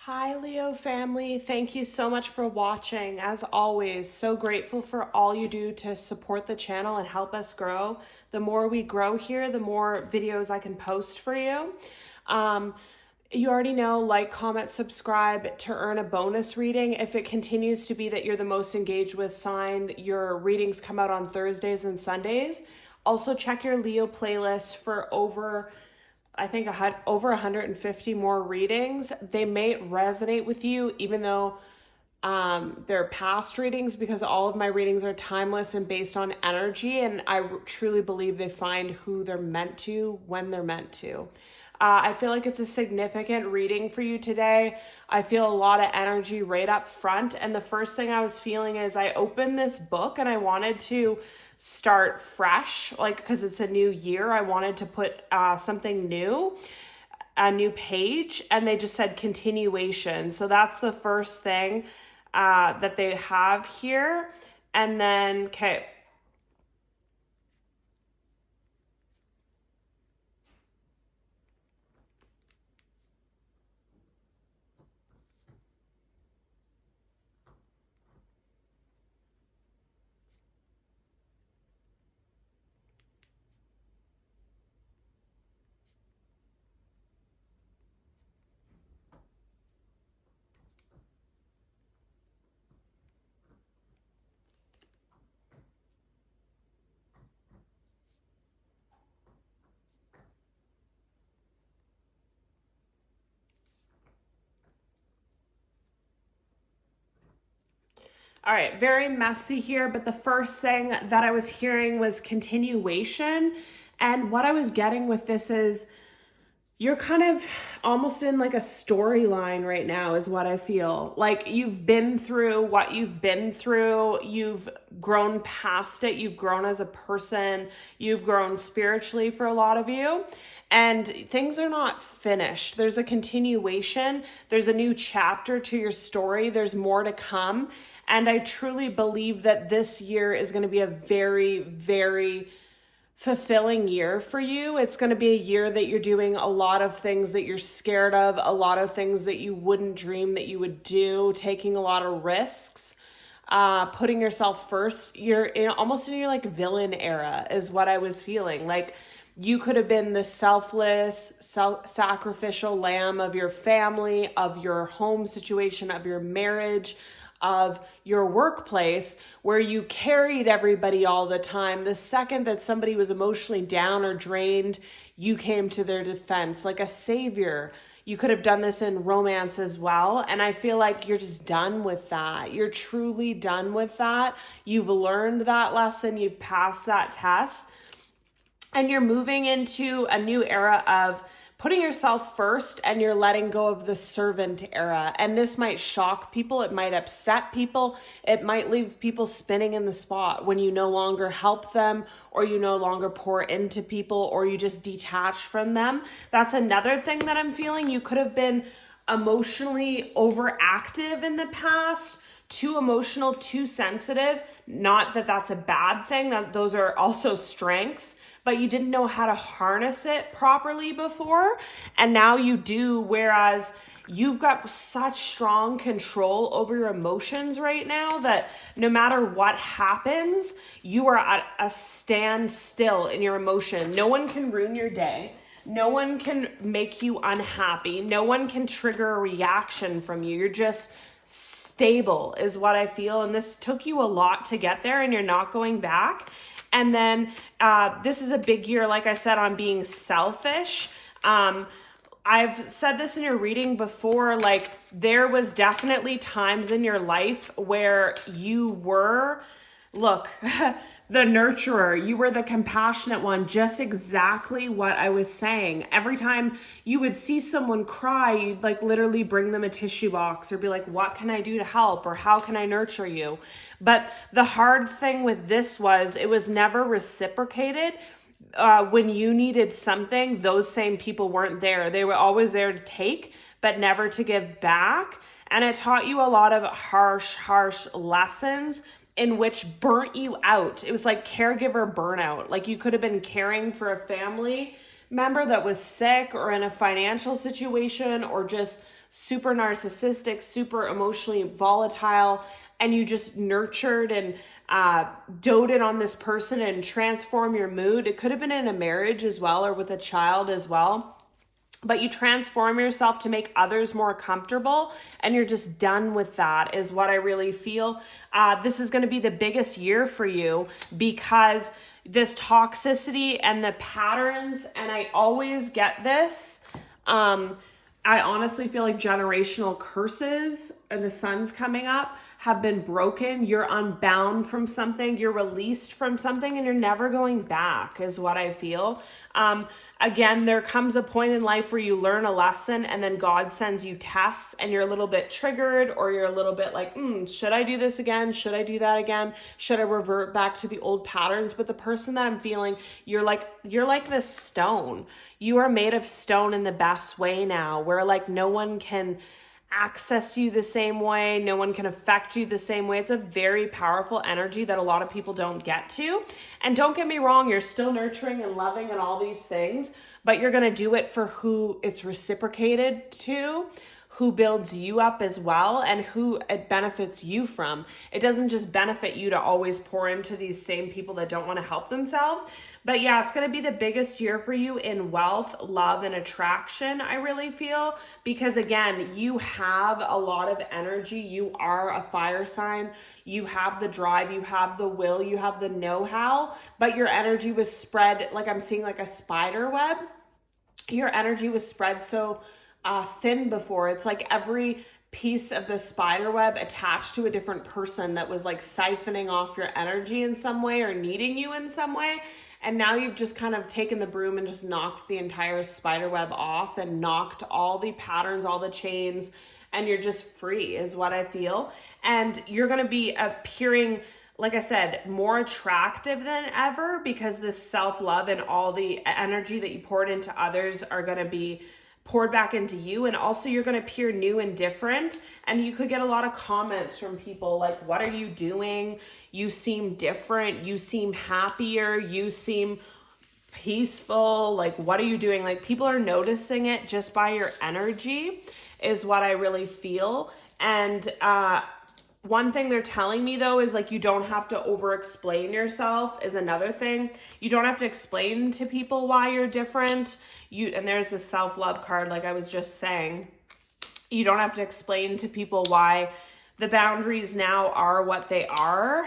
Hi, Leo family. Thank you so much for watching. As always, so grateful for all you do to support the channel and help us grow. The more we grow here, the more videos I can post for you. You already know, like, comment, subscribe to earn a bonus reading. If it continues to be that you're the most engaged with sign, your readings come out on Thursdays and Sundays. Also, check your Leo playlist for over 150 more readings. They may resonate with you, even though they're past readings, because all of my readings are timeless and based on energy. And I truly believe they find who they're meant to when they're meant to. I feel like it's a significant reading for you today. I feel a lot of energy right up front. And the first thing I was feeling is I opened this book and I wanted to start fresh, like, because it's a new year. I wanted to put something new, a new page, and they just said continuation. So that's the first thing that they have here. And then, okay. All right, very messy here, but the first thing that I was hearing was continuation. And what I was getting with this is you're kind of almost in like a storyline right now, is what I feel. Like, you've been through what you've been through. You've grown past it. You've grown as a person. You've grown spiritually for a lot of you. And things are not finished. There's a continuation. There's a new chapter to your story. There's more to come. And I truly believe that this year is going to be a very, very fulfilling year for you. It's going to be a year that you're doing a lot of things that you're scared of, a lot of things that you wouldn't dream that you would do, taking a lot of risks, putting yourself first. You're almost in your like villain era is what I was feeling. Like, you could have been the selfless, sacrificial lamb of your family, of your home situation, of your marriage, of your workplace, where you carried everybody all the time. The second that somebody was emotionally down or drained, you came to their defense like a savior. You could have done this in romance as well. And I feel like you're just done with that. You're truly done with that. You've learned that lesson. You've passed that test. And you're moving into a new era of putting yourself first, and you're letting go of the servant era. And this might shock people. It might upset people. It might leave people spinning in the spot when you no longer help them, or you no longer pour into people, or you just detach from them. That's another thing that I'm feeling. You could have been emotionally overactive in the past, too emotional, too sensitive. Not that that's a bad thing, that those are also strengths, but you didn't know how to harness it properly before. And now you do, whereas you've got such strong control over your emotions right now that no matter what happens, you are at a standstill in your emotion. No one can ruin your day. No one can make you unhappy. No one can trigger a reaction from you. You're just stable is what I feel. And this took you a lot to get there, and you're not going back. And then this is a big year, like I said, on being selfish. I've said this in your reading before, like, there was definitely times in your life where you were, look, the nurturer. You were the compassionate one, just exactly what I was saying. Every time you would see someone cry, you'd like literally bring them a tissue box or be like, what can I do to help? Or how can I nurture you? But the hard thing with this was it was never reciprocated. When you needed something, those same people weren't there. They were always there to take, but never to give back. And it taught you a lot of harsh lessons in which burnt you out. It was like caregiver burnout. Like, you could have been caring for a family member that was sick or in a financial situation, or just super narcissistic, super emotionally volatile, and you just nurtured and doted on this person and transform your mood. It could have been in a marriage as well, or with a child as well. But you transform yourself to make others more comfortable, and you're just done with that, is what I really feel. This is going to be the biggest year for you, because this toxicity and the patterns, and I always get this, I honestly feel like generational curses, and the sun's coming up, have been broken. You're unbound from something, you're released from something, and you're never going back, is what I feel. Again, there comes a point in life where you learn a lesson, and then God sends you tests, and you're a little bit triggered, or you're a little bit like, should I do this again? Should I do that again? Should I revert back to the old patterns? But the person that I'm feeling, you're like this stone. You are made of stone in the best way now, where like no one can access you the same way, no one can affect you the same way. It's a very powerful energy that a lot of people don't get to. And don't get me wrong, you're still nurturing and loving and all these things, but you're going to do it for who it's reciprocated to, who builds you up as well, and who it benefits you from. It doesn't just benefit you to always pour into these same people that don't want to help themselves. But yeah, it's going to be the biggest year for you in wealth, love, and attraction, I really feel, because again, you have a lot of energy. You are a fire sign. You have the drive, you have the will, you have the know-how, but your energy was spread, like I'm seeing like a spider web. Your energy was spread so thin before. It's like every piece of the spider web attached to a different person that was like siphoning off your energy in some way or needing you in some way. And now you've just kind of taken the broom and just knocked the entire spider web off and knocked all the patterns, all the chains, and you're just free, is what I feel. And you're going to be appearing, like I said, more attractive than ever, because this self-love and all the energy that you poured into others are going to be poured back into you. And also you're going to appear new and different, and you could get a lot of comments from people like, what are you doing? You seem different. You seem happier. You seem peaceful. Like, what are you doing? Like, people are noticing it just by your energy, is what I really feel. And one thing they're telling me though is like, you don't have to over explain yourself, is another thing. You don't have to explain to people why you're different. And there's the self-love card, like I was just saying. You don't have to explain to people why the boundaries now are what they are.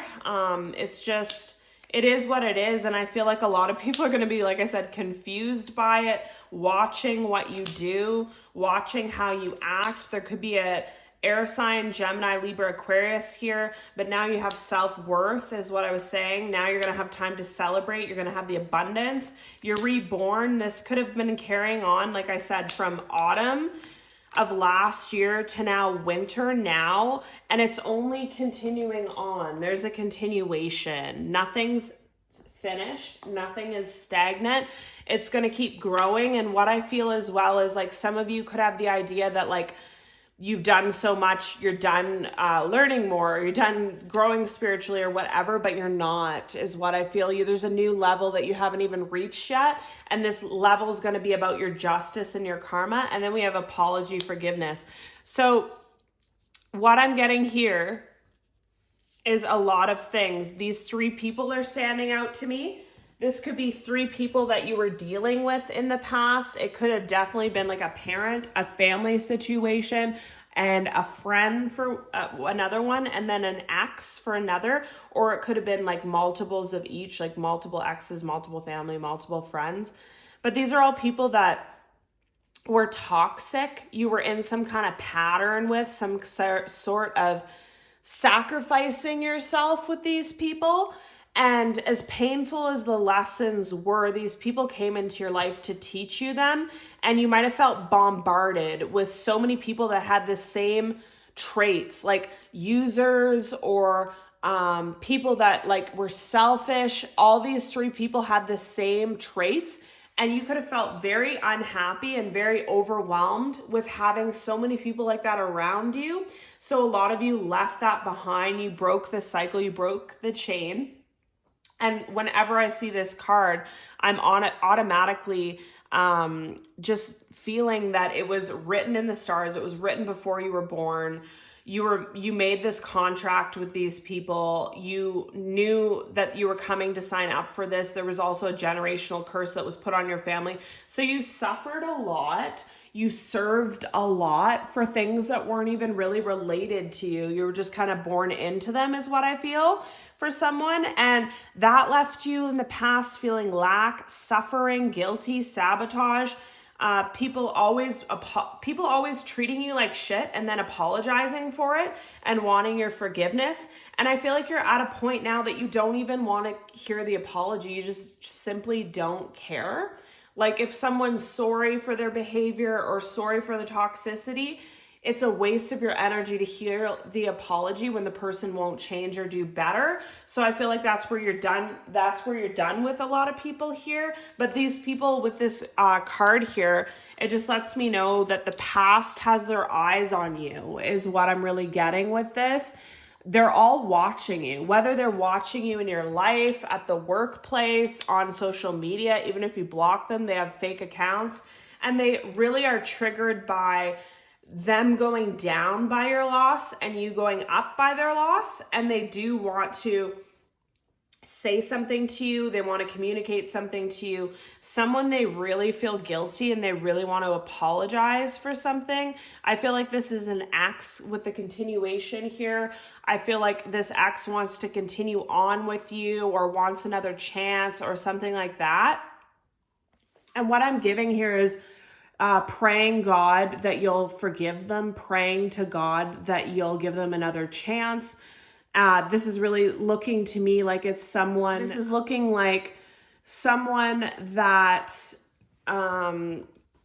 It's just, it is what it is. And I feel like a lot of people are going to be, like I said, confused by it, watching what you do, watching how you act. There could be a air sign, Gemini, Libra, Aquarius here, but now you have self-worth, is what I was saying. Now you're going to have time to celebrate. You're going to have the abundance. You're reborn. This could have been carrying on, like I said, from autumn of last year to now winter now, and it's only continuing on. There's a continuation. Nothing's finished. Nothing is stagnant. It's going to keep growing. And what I feel as well is like, some of you could have the idea that like, you've done so much, you're done learning more, you're done growing spiritually or whatever, but you're not, is what I feel. There's a new level that you haven't even reached yet, and this level is going to be about your justice and your karma, and then we have apology, forgiveness. So what I'm getting here is a lot of things. These three people are standing out to me. This could be three people that you were dealing with in the past. It could have definitely been like a parent, a family situation, and a friend for another one, and then an ex for another. Or it could have been like multiples of each, like multiple exes, multiple family, multiple friends. But these are all people that were toxic. You were in some kind of pattern with, some sort of sacrificing yourself with these people. And as painful as the lessons were, these people came into your life to teach you them. And you might have felt bombarded with so many people that had the same traits, like users or people that like were selfish. All these three people had the same traits. And you could have felt very unhappy and very overwhelmed with having so many people like that around you. So a lot of you left that behind. You broke the cycle. You broke the chain. And whenever I see this card, I'm on it automatically just feeling that it was written in the stars. It was written before you were born. You made this contract with these people. You knew that you were coming to sign up for this. There was also a generational curse that was put on your family. So you suffered a lot. You served a lot for things that weren't even really related to you. You were just kind of born into them, is what I feel for someone. And that left you in the past feeling lack, suffering, guilty, sabotage. People always treating you like shit and then apologizing for it and wanting your forgiveness. And I feel like you're at a point now that you don't even want to hear the apology. You just simply don't care. Like if someone's sorry for their behavior or sorry for the toxicity, it's a waste of your energy to hear the apology when the person won't change or do better. So I feel like that's where you're done. That's where you're done with a lot of people here. But these people with this card here, it just lets me know that the past has their eyes on you, is what I'm really getting with this. They're all watching you, whether they're watching you in your life, at the workplace, on social media. Even if you block them, they have fake accounts, and they really are triggered by them going down by your loss and you going up by their loss. And they do want to say something to you. They want to communicate something to you. Someone they really feel guilty and they really want to apologize for something. I feel like this is an ex with the continuation here. I feel like this ex wants to continue on with you or wants another chance or something like that. And what I'm giving here is praying God that you'll forgive them, praying to God that you'll give them another chance. This is really looking to me like it's someone, this is looking like someone that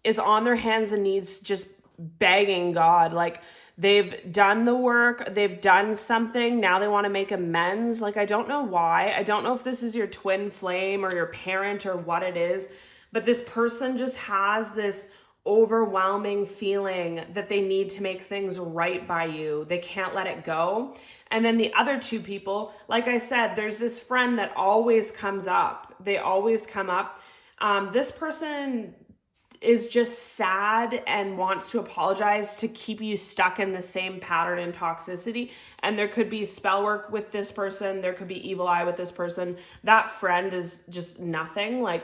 is on their hands and knees just begging God. Like they've done the work, they've done something, now they want to make amends. Like I don't know why. I don't know if this is your twin flame or your parent or what it is, but this person just has this overwhelming feeling that they need to make things right by you. They can't let it go. And then the other two people, like I said, there's this friend that always comes up. They always come up. This person is just sad and wants to apologize to keep you stuck in the same pattern and toxicity. And there could be spell work with this person. There could be evil eye with this person. That friend is just nothing. Like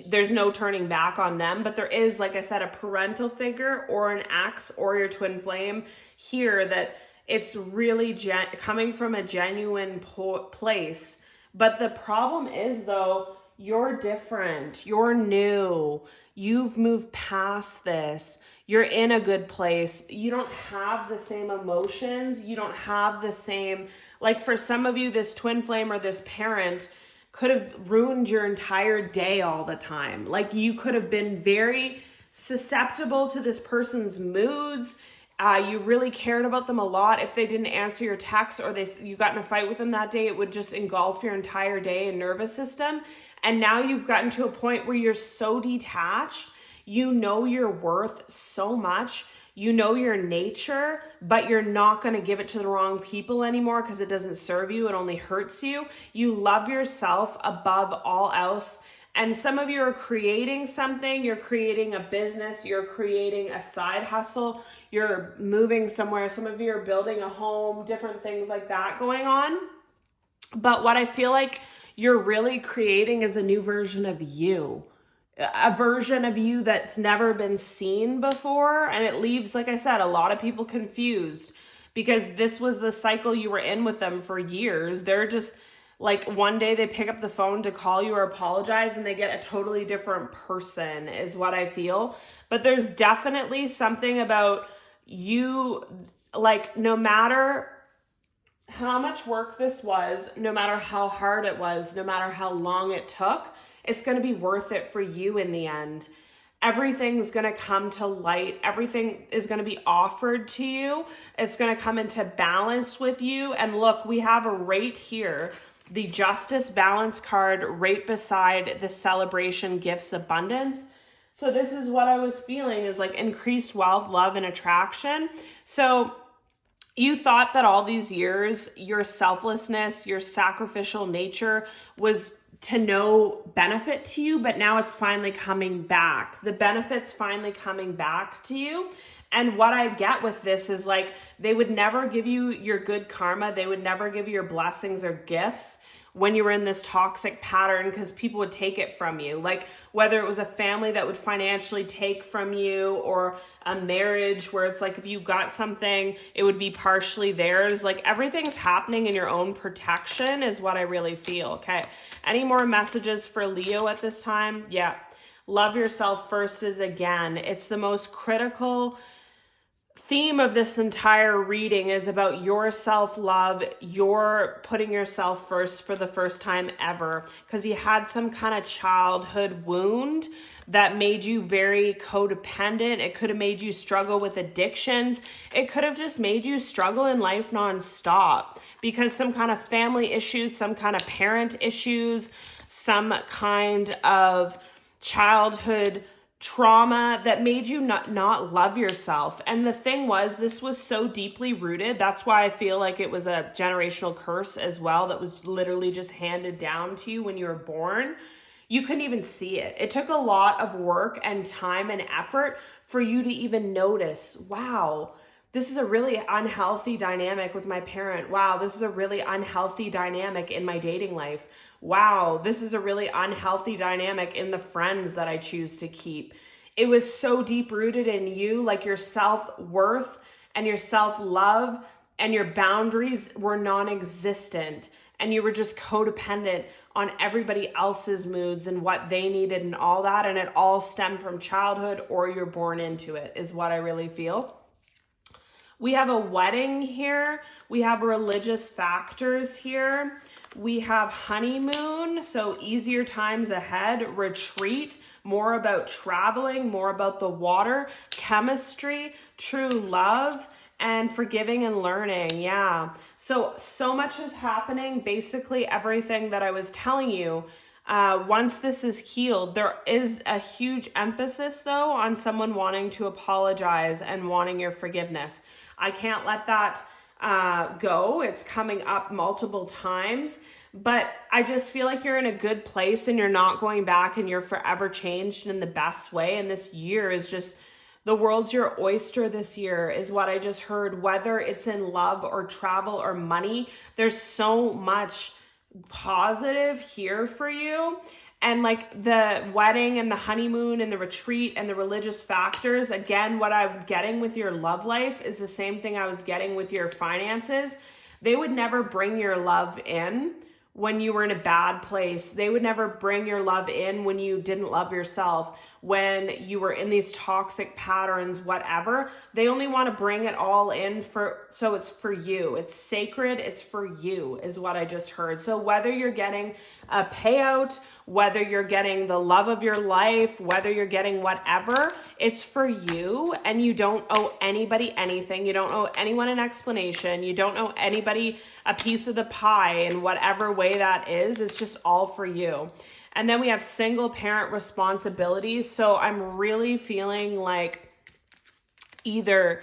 there's no turning back on them, but there is, like I said, a parental figure or an ex or your twin flame here that it's really coming from a genuine place. But the problem is though, you're different, you're new, you've moved past this, you're in a good place. You don't have the same emotions. You don't have the same, like for some of you, this twin flame or this parent could have ruined your entire day all the time. Like you could have been very susceptible to this person's moods. You really cared about them a lot. If they didn't answer your text or you got in a fight with them that day, it would just engulf your entire day and nervous system. And now you've gotten to a point where you're so detached. You know your worth so much. You know your nature, but you're not going to give it to the wrong people anymore because it doesn't serve you. It only hurts you. You love yourself above all else. And some of you are creating something. You're creating a business. You're creating a side hustle. You're moving somewhere. Some of you are building a home, different things like that going on. But what I feel like you're really creating is a new version of you. A version of you that's never been seen before. And it leaves, like I said, a lot of people confused because this was the cycle you were in with them for years. They're just like, one day they pick up the phone to call you or apologize and they get a totally different person is what I feel. But there's definitely something about you, like no matter how much work this was, no matter how hard it was, no matter how long it took, it's going to be worth it for you in the end. Everything's going to come to light. Everything is going to be offered to you. It's going to come into balance with you. And look, we have a right here, the Justice Balance card right beside the Celebration Gifts Abundance. So this is what I was feeling is like increased wealth, love, and attraction. So you thought that all these years, your selflessness, your sacrificial nature was to no benefit to you, but now it's finally coming back. The benefit's finally coming back to you. And what I get with this is like, they would never give you your good karma. They would never give you your blessings or gifts when you were in this toxic pattern, because people would take it from you. Like whether it was a family that would financially take from you, or a marriage where it's like if you got something, it would be partially theirs. Like everything's happening in your own protection is what I really feel. Okay. Any more messages for Leo at this time? Yeah. Love yourself first is again. It's the most critical theme of this entire reading is about your self-love. You're putting yourself first for the first time ever, because you had some kind of childhood wound that made you very codependent. It could have made you struggle with addictions. It could have just made you struggle in life nonstop because some kind of family issues, some kind of parent issues, some kind of childhood trauma that made you not love yourself. And the thing was, this was so deeply rooted. That's why I feel like it was a generational curse as well, that was literally just handed down to you when you were born. You couldn't even see it. It took a lot of work and time and effort for you to even notice, wow, this is a really unhealthy dynamic with my parent. Wow, this is a really unhealthy dynamic in my dating life. Wow, this is a really unhealthy dynamic in the friends that I choose to keep. It was so deep rooted in you, like your self-worth and your self-love and your boundaries were non-existent. And you were just codependent on everybody else's moods and what they needed and all that. And it all stemmed from childhood, or you're born into it, is what I really feel. We have a wedding here. We have religious factors here. We have honeymoon, so easier times ahead, retreat, more about traveling, more about the water, chemistry, true love, and forgiving and learning. Yeah. So much is happening. Basically everything that I was telling you, once this is healed, there is a huge emphasis though on someone wanting to apologize and wanting your forgiveness. I can't let that go. It's coming up multiple times, but I just feel like you're in a good place and you're not going back, and you're forever changed in the best way. And this year is just, the world's your oyster this year is what I just heard. Whether it's in love or travel or money, there's so much positive here for you. And like the wedding and the honeymoon and the retreat and the religious factors, again, what I'm getting with your love life is the same thing I was getting with your finances. They would never bring your love in when you were in a bad place. They would never bring your love in when you didn't love yourself, when you were in these toxic patterns, whatever. They only want to bring it all in so it's for you. It's sacred. It's for you is what I just heard. So whether you're getting a payout, whether you're getting the love of your life, whether you're getting whatever, it's for you, and you don't owe anybody anything. You don't owe anyone an explanation. You don't owe anybody a piece of the pie in whatever way that is. It's just all for you. And then we have single parent responsibilities. So I'm really feeling like either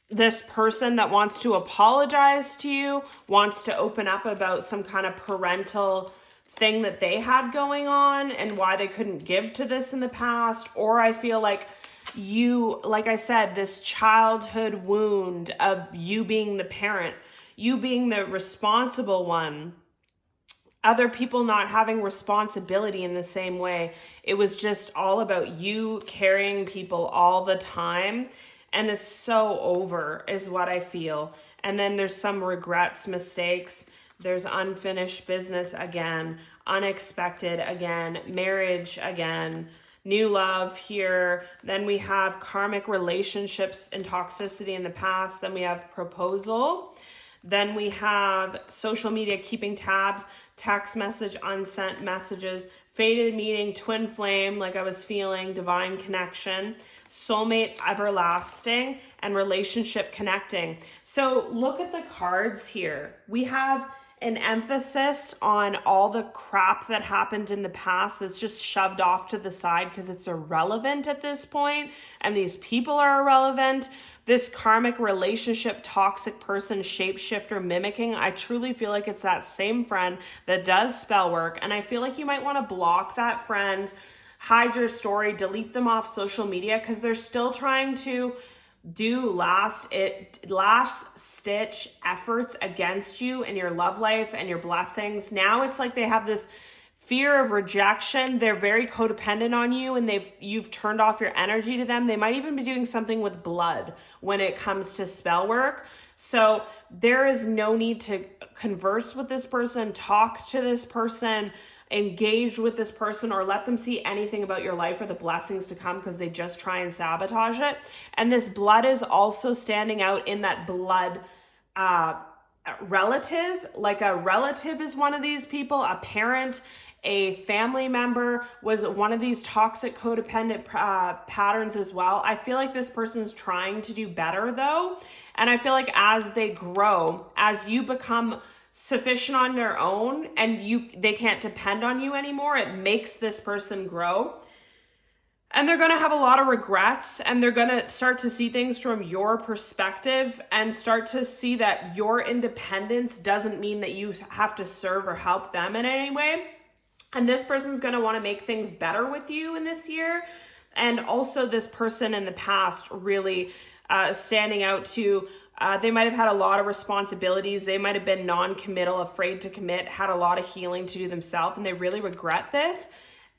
this person that wants to apologize to you wants to open up about some kind of parental thing that they had going on and why they couldn't give to this in the past. Or I feel like you, like I said, this childhood wound of you being the parent, you being the responsible one, other people not having responsibility in the same way. It was just all about you carrying people all the time. And it's so over is what I feel. And then there's some regrets, mistakes. There's unfinished business again, unexpected again, marriage again, new love here. Then we have karmic relationships and toxicity in the past. Then we have proposal. Then we have social media, keeping tabs, text message, unsent messages, fated meeting, twin flame, like I was feeling, divine connection, soulmate, everlasting, and relationship connecting. So look at the cards here. We have an emphasis on all the crap that happened in the past that's just shoved off to the side because it's irrelevant at this point, and these people are irrelevant. This karmic relationship, toxic person, shapeshifter, mimicking, I truly feel like it's that same friend that does spell work, and I feel like you might want to block that friend, hide your story, delete them off social media, because they're still trying to do last stitch efforts against you in your love life and your blessings. Now it's like they have this fear of rejection. They're very codependent on you, and you've turned off your energy to them. They might even be doing something with blood when it comes to spell work. So there is no need to converse with this person, talk to this person, engage with this person, or let them see anything about your life or the blessings to come, because they just try and sabotage it. And this blood is also standing out in that blood relative. Like a relative is one of these people, a parent, a family member was one of these toxic codependent patterns as well. I feel like this person's trying to do better though. And I feel like as they grow, as you become sufficient on their own and they can't depend on you anymore, it makes this person grow. And they're going to have a lot of regrets, and they're going to start to see things from your perspective and start to see that your independence doesn't mean that you have to serve or help them in any way. And this person's going to want to make things better with you in this year. And also this person in the past really standing out to they might have had a lot of responsibilities. They might have been non-committal, afraid to commit, had a lot of healing to do themselves, and they really regret this.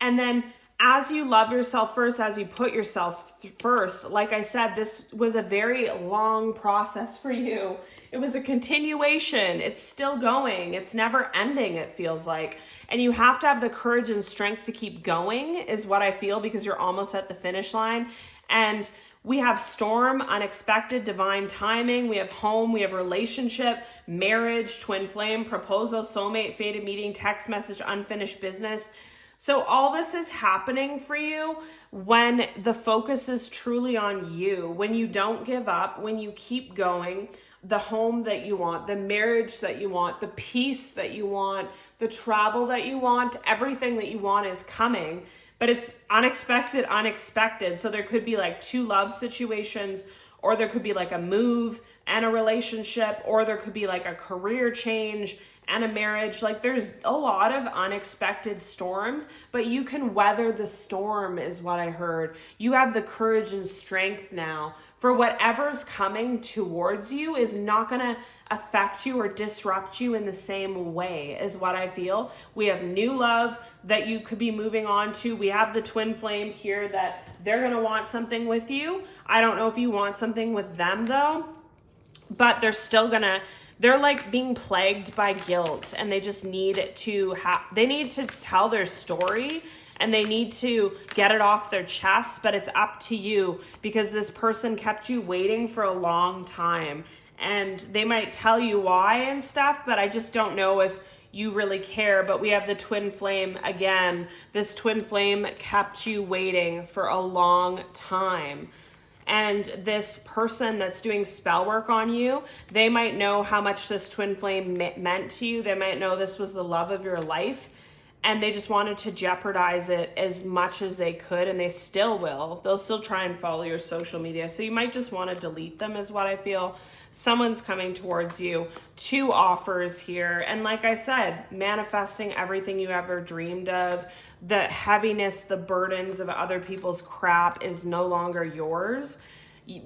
And then as you love yourself first, as you put yourself first, like I said, this was a very long process for you. It was a continuation. It's still going. It's never ending, it feels like. And you have to have the courage and strength to keep going is what I feel, because you're almost at the finish line. And we have storm, unexpected, divine timing. We have home, we have relationship, marriage, twin flame, proposal, soulmate, fated meeting, text message, unfinished business. So all this is happening for you when the focus is truly on you, when you don't give up, when you keep going. The home that you want, the marriage that you want, the peace that you want, the travel that you want, everything that you want is coming. But it's unexpected. So there could be like two love situations, or there could be like a move and a relationship, or there could be like a career change and a marriage. Like there's a lot of unexpected storms, but you can weather the storm is what I heard. You have the courage and strength now for whatever's coming towards you is not going to affect you or disrupt you in the same way is what I feel. We have new love that you could be moving on to. We have the twin flame here that they're going to want something with you. I don't know if you want something with them though, but they're like being plagued by guilt, and they just need to tell their story, and they need to get it off their chest, but it's up to you, because this person kept you waiting for a long time, and they might tell you why and stuff, but I just don't know if you really care. But we have the twin flame again. This twin flame kept you waiting for a long time. And this person that's doing spell work on you, they might know how much this twin flame meant to you. They might know this was the love of your life, and they just wanted to jeopardize it as much as they could, and they still will. They'll still try and follow your social media. So you might just want to delete them is what I feel. Someone's coming towards you. 2 offers here. And like I said, manifesting everything you ever dreamed of. The heaviness, the burdens of other people's crap is no longer yours.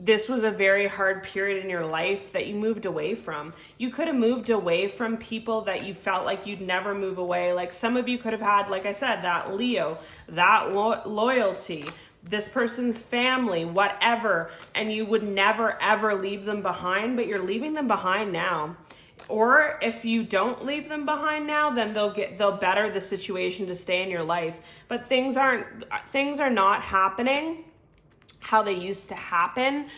This was a very hard period in your life that you moved away from. You could have moved away from people that you felt like you'd never move away. Like some of you could have had, like I said, that Leo, that loyalty, this person's family, whatever, and you would never ever leave them behind, but you're leaving them behind now. Or if you don't leave them behind now, then they'll better the situation to stay in your life. But things are not happening how they used to happen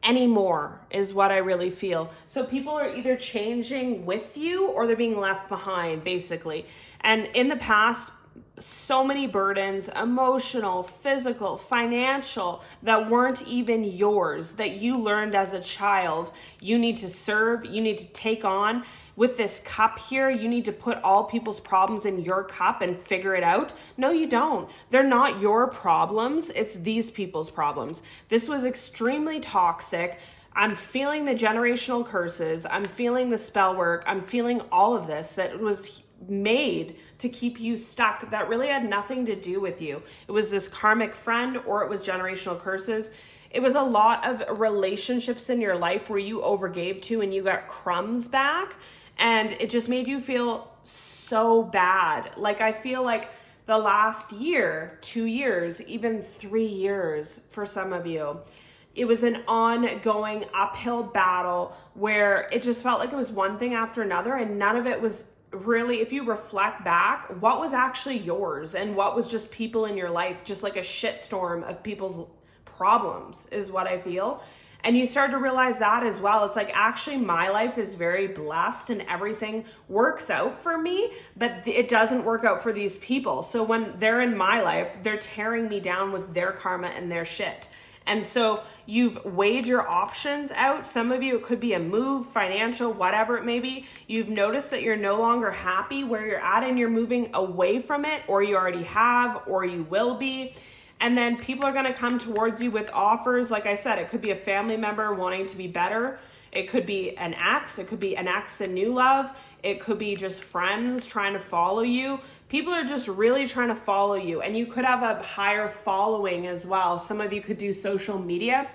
anymore is what I really feel. So people are either changing with you or they're being left behind, basically. And in the past, so many burdens, emotional, physical, financial, that weren't even yours, that you learned as a child. You need to serve, you need to take on. with this cup here, you need to put all people's problems in your cup and figure it out. No, you don't. They're not your problems. It's these people's problems. This was extremely toxic. I'm feeling the generational curses. I'm feeling the spell work. I'm feeling all of this that was made to keep you stuck that really had nothing to do with you. It was this karmic friend, or it was generational curses. It was a lot of relationships in your life where you overgave to and you got crumbs back, and it just made you feel so bad. Like, I feel like the last year, 2 years, even 3 years for some of you, it was an ongoing uphill battle where it just felt like it was one thing after another, and none of it was really, if you reflect back, what was actually yours and what was just people in your life, just like a shitstorm of people's problems is what I feel. And you start to realize that as well. It's like, actually my life is very blessed and everything works out for me, but it doesn't work out for these people. So when they're in my life, they're tearing me down with their karma and their shit. And so you've weighed your options out. Some of you, it could be a move, financial, whatever it may be. You've noticed that you're no longer happy where you're at and you're moving away from it, or you already have, or you will be. And then people are going to come towards you with offers. Like I said, it could be a family member wanting to be better. It could be an ex. It could be an ex in new love. It could be just friends trying to follow you. People are just really trying to follow you. And you could have a higher following as well. Some of you could do social media.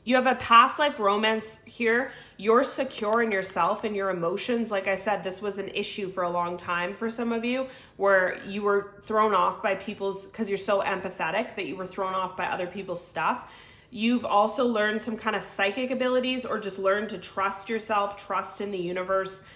You have a past life romance here. You're secure in yourself and your emotions. Like I said, this was an issue for a long time for some of you, where you were thrown off by people's, because you're so empathetic, that you were thrown off by other people's stuff. You've also learned some kind of psychic abilities, or just learned to trust yourself, trust in the universe,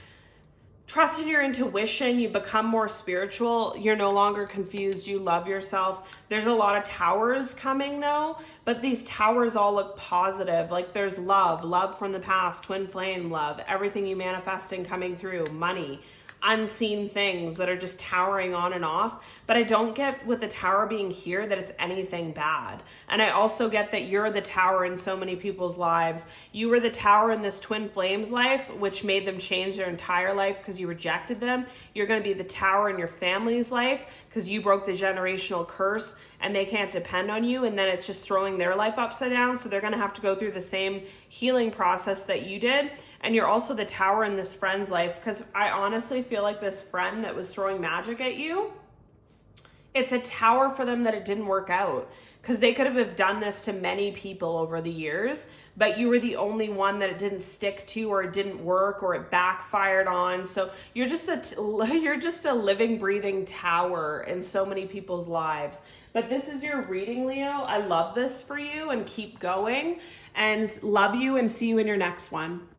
trust in your intuition. You become more spiritual. You're no longer confused. You love yourself. There's a lot of towers coming though, but these towers all look positive. Like, there's love from the past, twin flame love, everything you manifesting coming through, money, unseen things that are just towering on and off. But I don't get with the tower being here that it's anything bad. And I also get that you're the tower in so many people's lives. You were the tower in this twin flames life, which made them change their entire life because you rejected them. You're going to be the tower in your family's life because you broke the generational curse and they can't depend on you. And then it's just throwing their life upside down. So they're going to have to go through the same healing process that you did. And you're also the tower in this friend's life, because I honestly feel like this friend that was throwing magic at you, it's a tower for them that it didn't work out, because they could have done this to many people over the years, but you were the only one that it didn't stick to, or it didn't work, or it backfired on. So you're just a living, breathing tower in so many people's lives. But this is your reading, Leo. I love this for you, and keep going, and love you, and see you in your next one.